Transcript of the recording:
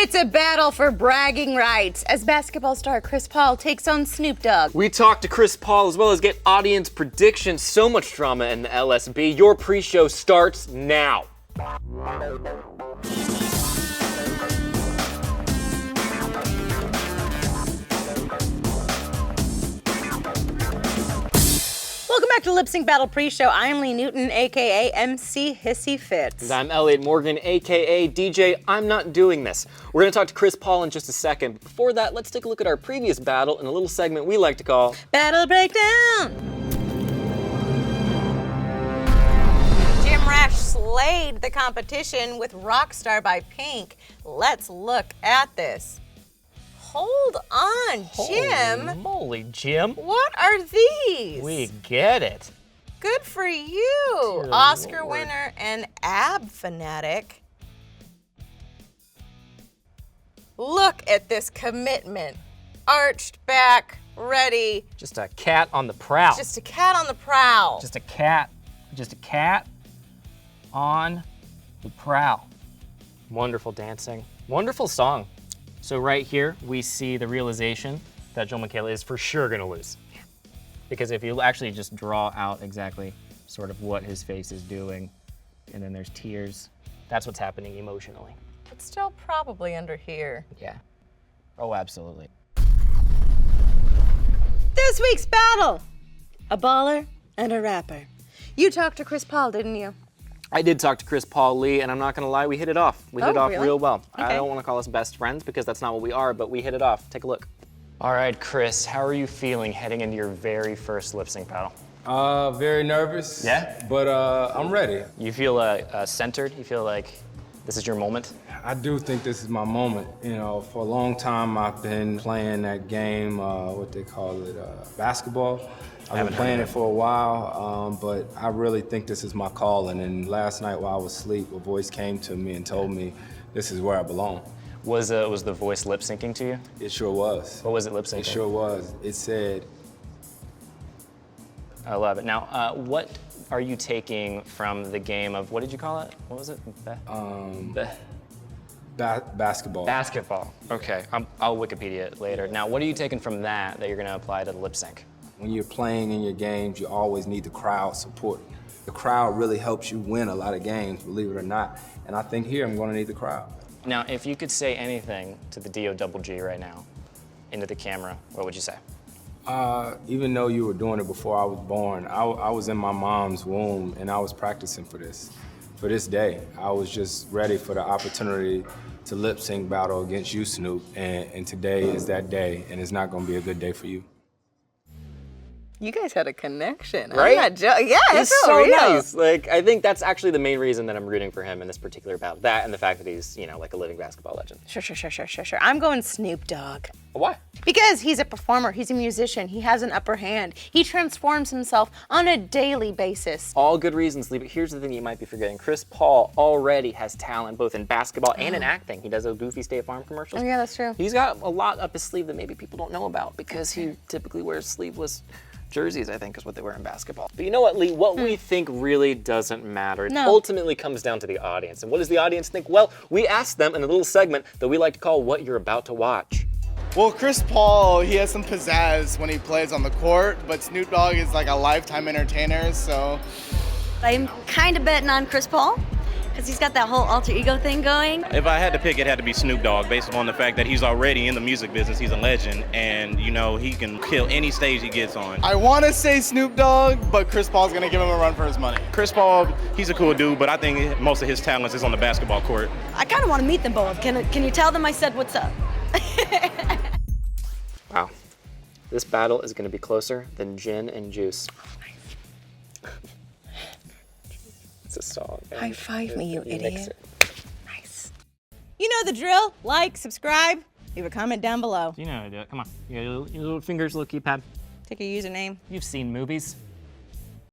It's a battle for bragging rights as basketball star Chris Paul takes on Snoop Dogg. We talk to Chris Paul as well as get audience predictions. So much drama in the LSB. Your pre-show starts now. Welcome back to Lip Sync Battle Pre-Show. I'm Lee Newton, aka MC Hissy Fitz. And I'm Elliott Morgan, aka DJ I'm Not Doing This. We're going to talk to Chris Paul in just a second. Before that, let's take a look at our previous battle in a little segment we like to call Battle Breakdown. Jim Rash slayed the competition with Rockstar by Pink. Let's look at this. Hold on, Jim. Holy moly, Jim. What are these? We get it. Good for you. Dear Oscar Lord. winner and ab fanatic. Look at this commitment. Arched back, ready. Just a cat on the prowl. Just a cat on the prowl. Just a cat on the prowl. Wonderful dancing. Wonderful song. So right here, we see the realization that Joel McHale is for sure gonna lose. Because if you actually just draw out exactly sort of what his face is doing, and then there's tears, that's what's happening emotionally. But still probably under here. Yeah. Oh, absolutely. This week's battle. A baller and a rapper. You talked to Chris Paul, didn't you? I did talk to Chris Paul Lee, and I'm not gonna lie, we hit it off. We hit it off really? real well. I Okay. don't wanna call us best friends because that's not what we are, but we hit it off. Take a look. All right, Chris, how are you feeling heading into your very first lip sync battle? Very nervous. Yeah? But I'm ready. You feel centered? You feel like this is your moment? I do think this is my moment. You know, for a long time I've been playing that game, what they call it, basketball. I've been playing it for a while, but I really think this is my calling. And last night while I was asleep, a voice came to me and told me this is where I belong. Was the voice lip syncing to you? It sure was. What was it lip syncing? It sure was. It said, I love it. Now, what are you taking from the game of, what did you call it? What was it? basketball. Basketball. Okay, I'll Wikipedia it later. Now, what are you taking from that you're gonna apply to the lip sync? When you're playing in your games, you always need the crowd support. The crowd really helps you win a lot of games, believe it or not. And I think here I'm gonna need the crowd. Now, if you could say anything to the D-O-double-G right now, into the camera, what would you say? Even though you were doing it before I was born, I was in my mom's womb and I was practicing for this day. I was just ready for the opportunity to lip sync battle against you, Snoop, and today is that day, and it's not gonna be a good day for you. You guys had a connection. Right? I'm not yeah, He's it's so real. nice. Like, I think that's actually the main reason that I'm rooting for him in this particular battle. That and the fact that he's, you know, like a living basketball legend. Sure. I'm going Snoop Dogg. Why? Because he's a performer, he's a musician, he has an upper hand. He transforms himself on a daily basis. All good reasons, Lee, but here's the thing you might be forgetting. Chris Paul already has talent both in basketball and in acting. He does those goofy State Farm commercials. Oh yeah, that's true. He's got a lot up his sleeve that maybe people don't know about because he typically wears sleeveless jerseys, I think, is what they wear in basketball. But you know what, Lee? What we think really doesn't matter. It ultimately comes down to the audience. And what does the audience think? Well, we asked them in a little segment that we like to call What You're About to Watch. Well, Chris Paul, he has some pizzazz when he plays on the court, but Snoop Dogg is like a lifetime entertainer, so. I'm kind of betting on Chris Paul because he's got that whole alter ego thing going. If I had to pick, it had to be Snoop Dogg based on the fact that he's already in the music business. He's a legend, and you know he can kill any stage he gets on. I want to say Snoop Dogg, but Chris Paul's gonna give him a run for his money. Chris Paul, he's a cool dude, but I think most of his talents is on the basketball court. I kind of want to meet them both. Can you tell them I said what's up? Wow. This battle is going to be closer than gin and juice. It's a song. High five me, you mix idiot. it. Nice. You know the drill. Like, subscribe, leave a comment down below. You know how to do it. Come on. Your little fingers, little keypad. Take a username. You've seen movies.